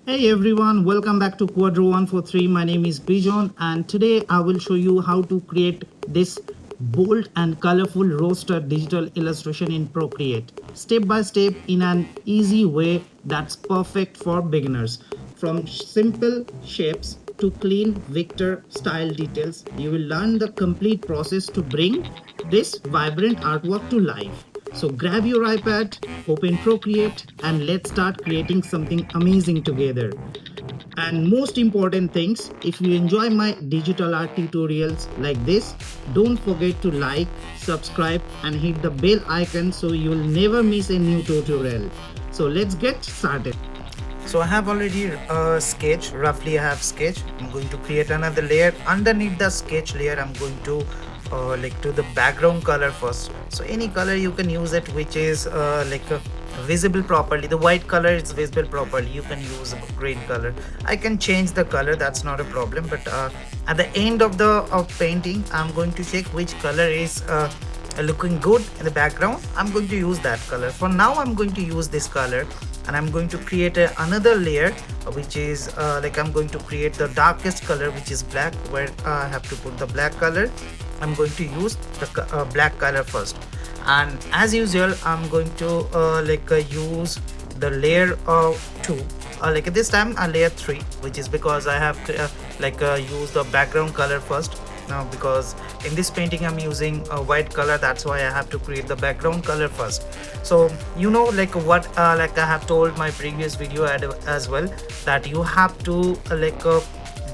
Hey everyone, welcome back to Quadro 143. My name is Bijon and today I will show you how to create this bold and colorful roaster digital illustration in Procreate. Step by step in an easy way that's perfect for beginners. From simple shapes to clean vector style details, you will learn the complete process to bring this vibrant artwork to life. So grab your iPad, open Procreate, and let's start creating something amazing together. And most important things, if you enjoy my digital art tutorials like this, don't forget to like, subscribe, and hit the bell icon so you'll never miss a new tutorial. So let's get started. So I have already sketched, roughly I have sketched. I'm going to create another layer. Underneath the sketch layer, I'm going to to the background color first. So any color you can use it which is visible properly. The white color is visible properly. You can use a green color. I can change the color, that's not a problem. But at the end of the painting, I'm going to check which color is looking good in the background. I'm going to use that color. For now, I'm going to use this color and I'm going to create another layer which is I'm going to create the darkest color which is black, where I have to put the black color. I'm going to use the black color first, and as usual I'm going to use the layer 2, this time a layer 3, which is because I have use the background color first. Now because in this painting I'm using a white color, that's why I have to create the background color first. So you know what I have told my previous video as well, that you have to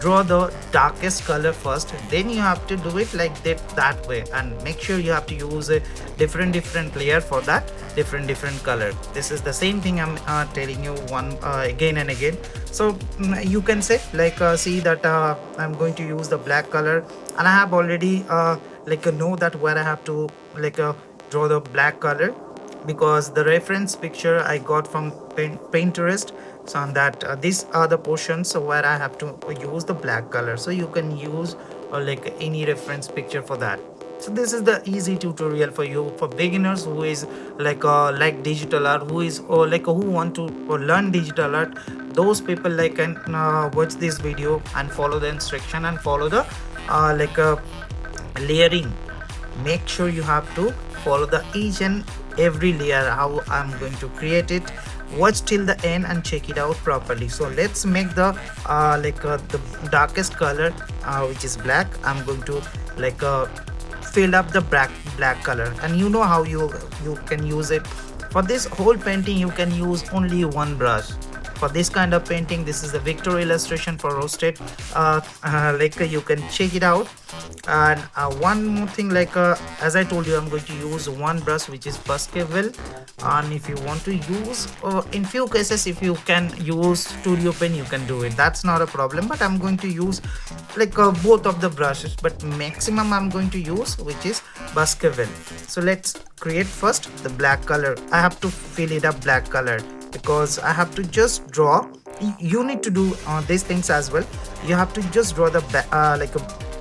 draw the darkest color first, then you have to do it like that way, and make sure you have to use a different layer for that different color. This is the same thing I'm telling you one again and again. So you can say see that I'm going to use the black color, and I have already know that where I have to draw the black color, because the reference picture I got from Pinterest. So on that these are the portions where I have to use the black color. So you can use any reference picture for that. So this is the easy tutorial for you, for beginners who is like digital art, who is who want to learn digital art. Those people can watch this video and follow the instruction and follow the layering. Make sure you have to follow the each and every layer how I'm going to create it. Watch till the end and check it out properly. So let's make the the darkest color which is black. I'm going to fill up the black color, and you know how you can use it. For this whole painting you can use only one brush. For this kind of painting, this is the vector illustration for roasted. You can check it out. And one more thing, as I told you, I'm going to use one brush which is Baskerville. And if you want to use in few cases, if you can use studio pen, you can do it, that's not a problem. But I'm going to use both of the brushes, but maximum I'm going to use which is Baskerville. So let's create first the black color. I have to fill it up black color, because I have to just draw. You need to do these things as well. You have to just draw the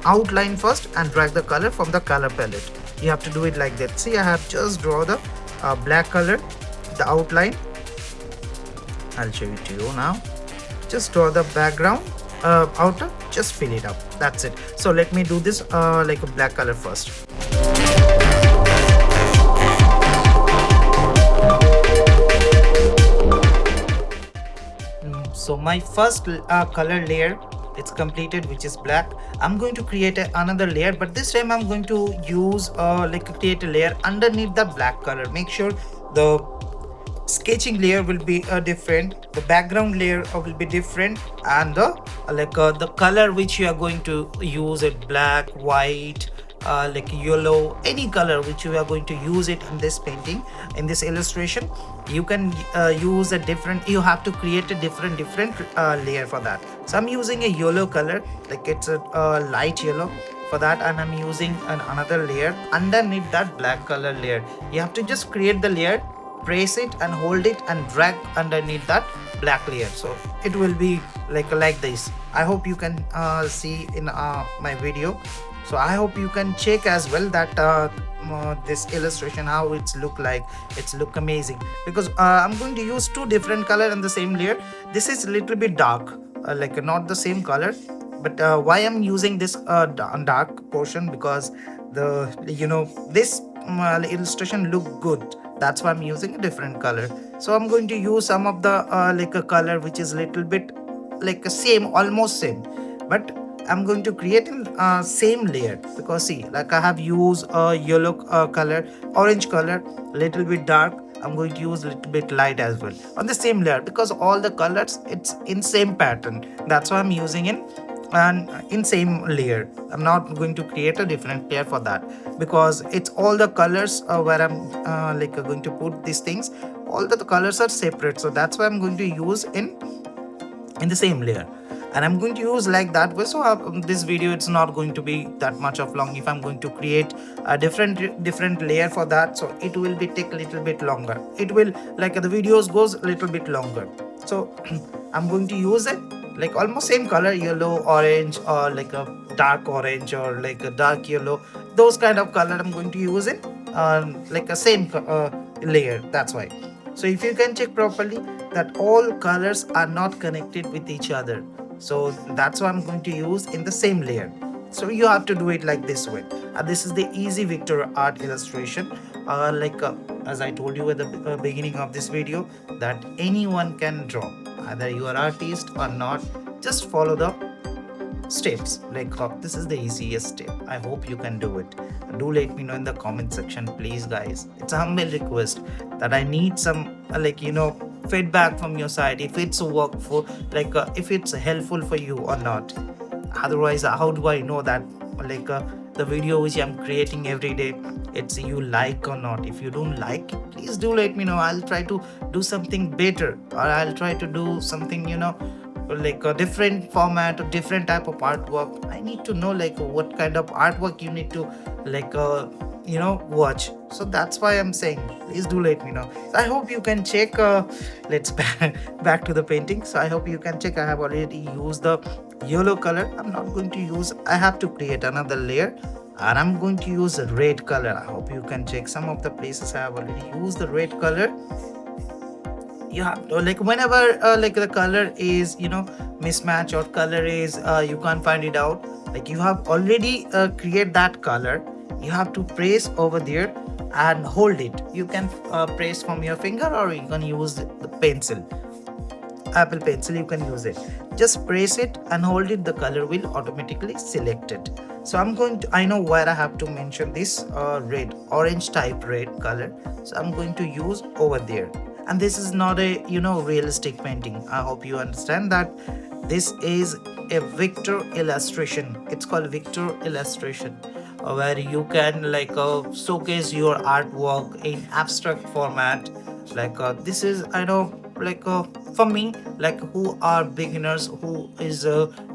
outline first and drag the color from the color palette. You have to do it like that. See, I have just draw the black color, the outline. I'll show it to you now. Just draw the background outer, just fill it up, that's it. So let me do this a black color first. So my first color layer, it's completed, which is black. I'm going to create another layer, but this time I'm going to use create a layer underneath the black color. Make sure the sketching layer will be different, the background layer will be different, and the color which you are going to use it, black, white, yellow, any color which you are going to use it in this painting, in this illustration. You can use a different, you have to create a different layer for that. So I'm using a yellow color, it's a light yellow for that, and I'm using another layer underneath that black color layer. You have to just create the layer, press it and hold it and drag underneath that black layer, so it will be like this. I hope you can see in my video. So I hope you can check as well that this illustration, how it's look like. It's look amazing because I'm going to use two different color in the same layer. This is a little bit dark, like not the same color, but why I'm using this dark portion, because the this illustration look good, that's why I'm using a different color. So I'm going to use some of the like a color which is little bit like a same, almost same, but I'm going to create in same layer, because see, like I have used a yellow color, orange color, little bit dark. I'm going to use a little bit light as well on the same layer, because all the colors it's in same pattern. That's why I'm using in and in same layer. I'm not going to create a different layer for that, because it's all the colors where I'm like going to put these things. All the colors are separate, so that's why I'm going to use in the same layer, and I'm going to use like that way. So this video, it's not going to be that much of long. If I'm going to create a different layer for that, so it will be take a little bit longer. It will, like the videos goes a little bit longer. So I'm going to use it like almost same color, yellow, orange, or like a dark orange, or like a dark yellow. Those kind of color I'm going to use it like a same layer. That's why. So if you can check properly that all colors are not connected with each other, so that's why I'm going to use in the same layer. So you have to do it like this way. This is the easy vector art illustration, as I told you at the beginning of this video, that anyone can draw, either you are artist or not. Just follow the steps. Like this is the easiest step. I hope you can do it. Do let me know in the comment section, please guys. It's a humble request that I need some feedback from your side, if it's workful, if it's helpful for you or not. Otherwise, how do I know that the video which I'm creating every day, it's you like or not? If you don't like it, please do let me know. I'll try to do something better, or I'll try to do something like a different format or different type of artwork. I need to know what kind of artwork you need to watch. So that's why I'm saying, please do let me know. So I hope you can check. Let's back to the painting. So I hope you can check. I have already used the yellow color. I'm not going to use, I have to create another layer, and I'm going to use a red color. I hope you can check some of the places I have already used the red color. You have to, whenever the color is mismatch, or color is you can't find it out, you have already create that color, you have to press over there and hold it. You can press from your finger, or you can use the pencil, Apple pencil, you can use it. Just press it and hold it, the color will automatically select it. So I know where I have to mention this red, orange type red color, so I'm going to use over there. And this is not a realistic painting. I hope you understand that this is a vector illustration. It's called vector illustration, where you can showcase your artwork in abstract format. This is, I know, for me, who are beginners, who is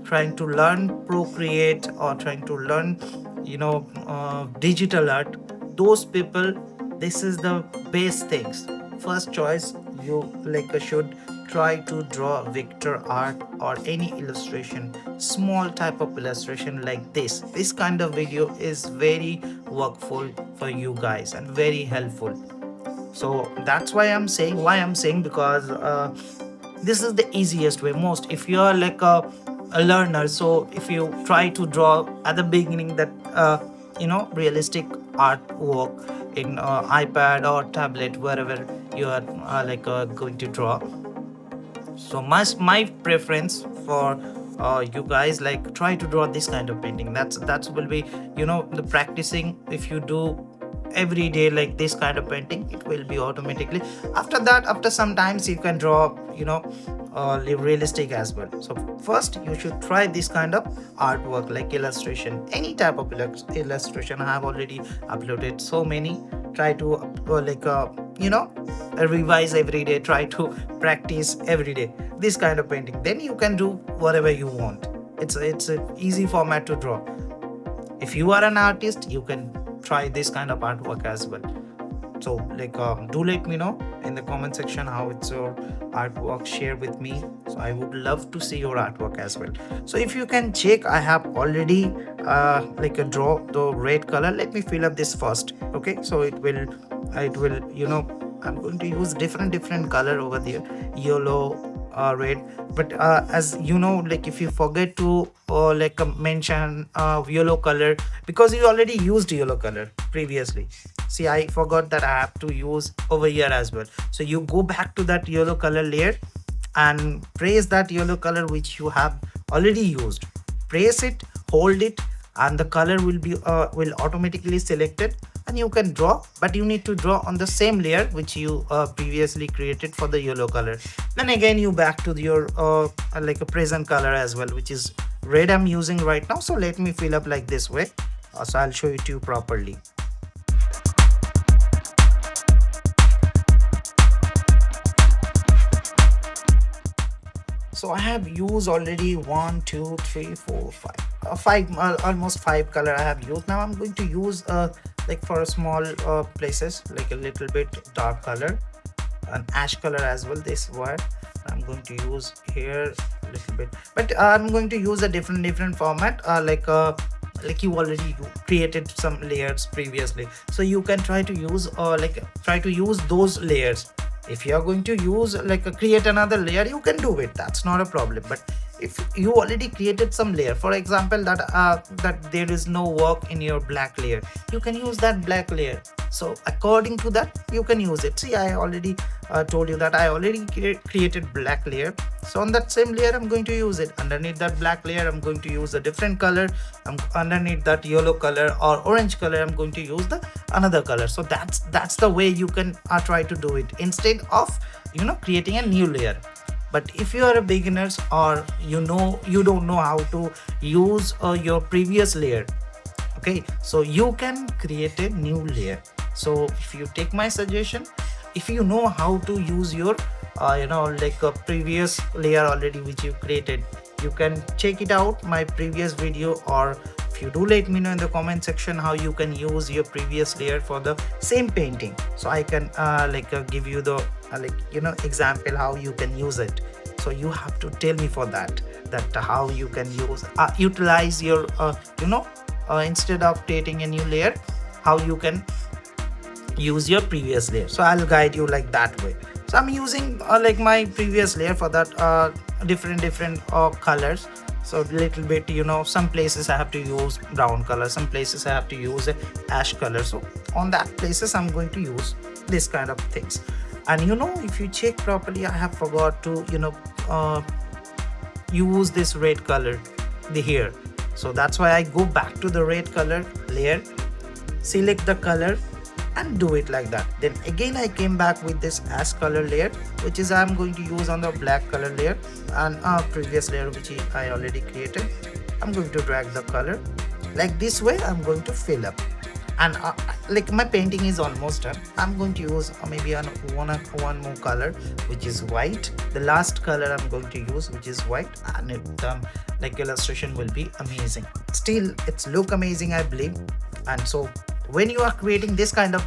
trying to learn Procreate, or trying to learn digital art, those people, this is the best things. First choice, you should try to draw vector art or any illustration, small type of illustration like this. This kind of video is very workful for you guys and very helpful. So that's why I'm saying, because this is the easiest way. Most, if you are a learner, so if you try to draw at the beginning that realistic artwork in iPad or tablet, wherever you are going to draw, so my preference for you guys, try to draw this kind of painting. That will be the practicing. If you do every day this kind of painting, it will be automatically. After that, after some times, you can draw realistic as well. So first you should try this kind of artwork, illustration, any type of illustration. I have already uploaded so many. Try to revise every day, try to practice every day this kind of painting. Then you can do whatever you want. It's an easy format to draw. If you are an artist, you can try this kind of artwork as well. So do let me know in the comment section how it's your artwork. Share with me, so I would love to see your artwork as well. So if you can check, I have already draw the red color. Let me fill up this first. Okay, so it will I'm going to use different color over there, yellow, red. But as you know, if you forget to mention yellow color, because you already used yellow color previously. See, I forgot that I have to use over here as well. So you go back to that yellow color layer and press that yellow color which you have already used. Press it, hold it, and the color will automatically selected, and you can draw. But you need to draw on the same layer which you previously created for the yellow color. Then again you back to your a present color as well, which is red I'm using right now. So let me fill up like this way. So I'll show it to you properly. So I have used already 1 2 3 4 5 almost 5 color I have used. Now I'm going to use for a small places, like a little bit dark color, an ash color as well. This word I'm going to use here a little bit, but I'm going to use a different format, like you already created some layers previously, so you can try to use those layers. If you are going to use create another layer, you can do it, that's not a problem. But if you already created some layer, for example that there is no work in your black layer, you can use that black layer. So according to that you can use it. See, I already told you that I already created black layer, so on that same layer I'm going to use it. Underneath that black layer I'm going to use a different color. Underneath that yellow color or orange color I'm going to use the another color. So that's the way you can try to do it, instead of creating a new layer. But if you are a beginners, or you don't know how to use your previous layer, okay, so you can create a new layer. So if you take my suggestion, if you know how to use your a previous layer already which you created, you can check it out my previous video. Or if you do, let me know in the comment section how you can use your previous layer for the same painting, so I can give you the example how you can use it. So you have to tell me for that how you can utilize your instead of creating a new layer, how you can use your previous layer. So I'll guide you like that way. So I'm using my previous layer for that different colors. So little bit, some places I have to use brown color, some places I have to use ash color. So on that places I'm going to use this kind of things. And if you check properly, I have forgot to use this red color here. So that's why I go back to the red color layer, select the color and do it like that. Then again I came back with this ash color layer, which is I'm going to use on the black color layer, and previous layer which I already created. I'm going to drag the color like this way. I'm going to fill up, and my painting is almost done. I'm going to use maybe one more color, which is white. The last color I'm going to use, which is white, and illustration will be amazing. Still it's look amazing, I believe. And so when you are creating this kind of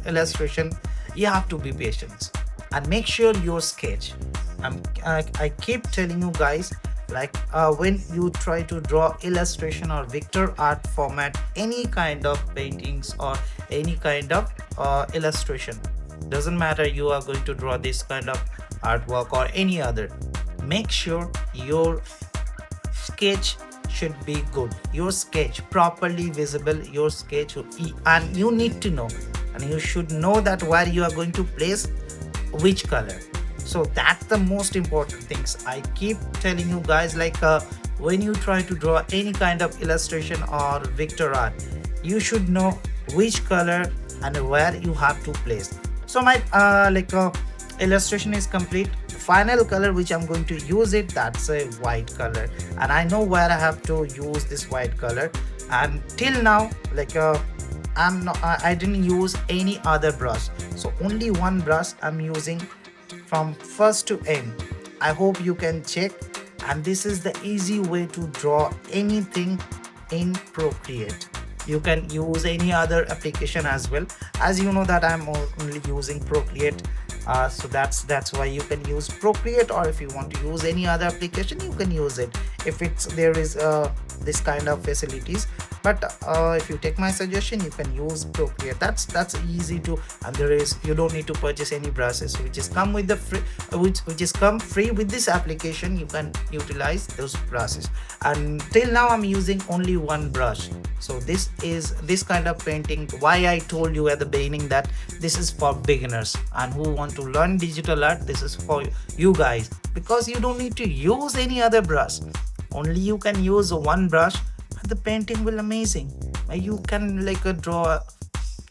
illustration, you have to be patient and make sure your sketch. I keep telling you guys, when you try to draw illustration or vector art format, any kind of paintings or any kind of illustration, doesn't matter you are going to draw this kind of artwork or any other, make sure your sketch should be good, your sketch properly visible, your sketch, and you need to know, and you should know that where you are going to place which color. So that's the most important things I keep telling you guys. When you try to draw any kind of illustration or vector art, you should know which color and where you have to place. So my illustration is complete. Final color which I'm going to use it, that's a white color, and I know where I have to use this white color. And till now I didn't use any other brush, so only one brush I'm using from first to end. I hope you can check, and this is the easy way to draw anything in Procreate. You can use any other application as well. As you know that I'm only using Procreate, so that's why you can use Procreate, or if you want to use any other application, you can use it if it's there is this kind of facilities. But if you take my suggestion, you can use Procreate. That's easy to, and there is, you don't need to purchase any brushes which is come with the free, which is come free with this application. You can utilize those brushes, and till now I'm using only one brush. So this is this kind of painting, why I told you at the beginning that this is for beginners and who want to learn digital art. This is for you guys, because you don't need to use any other brush, only you can use one brush and the painting will amazing. You can like draw,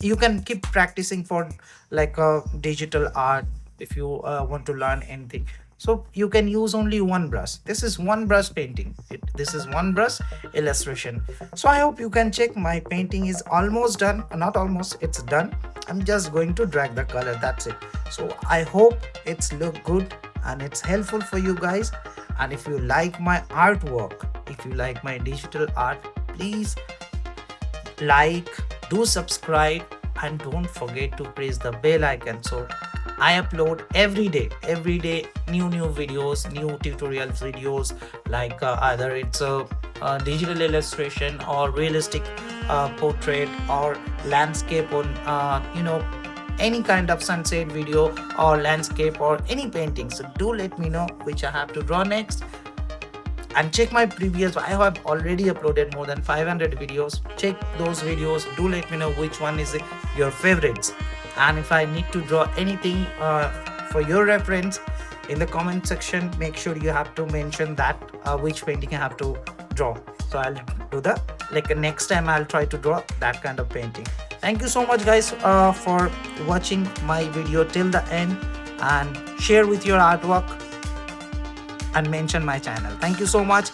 you can keep practicing for like a digital art if you want to learn anything. So you can use only one brush. This is one brush painting, this is one brush illustration. So I hope you can check. My painting is almost done, not almost, it's done. I'm just going to drag the color, that's it. So I hope it's look good and it's helpful for you guys. And if you like my artwork, if you like my digital art, please like, do subscribe, and don't forget to press the bell icon. So I upload every day new videos, new tutorials videos, like either it's a digital illustration or realistic portrait or landscape on any kind of sunset video or landscape or any painting. So do let me know which I have to draw next, and check my previous, I have already uploaded more than 500 videos. Check those videos, do let me know which one is your favorites. And if I need to draw anything for your reference in the comment section, make sure you have to mention that which painting I have to draw. So I'll do the next time I'll try to draw that kind of painting. Thank you so much guys for watching my video till the end, and share with your artwork and mention my channel. Thank you so much.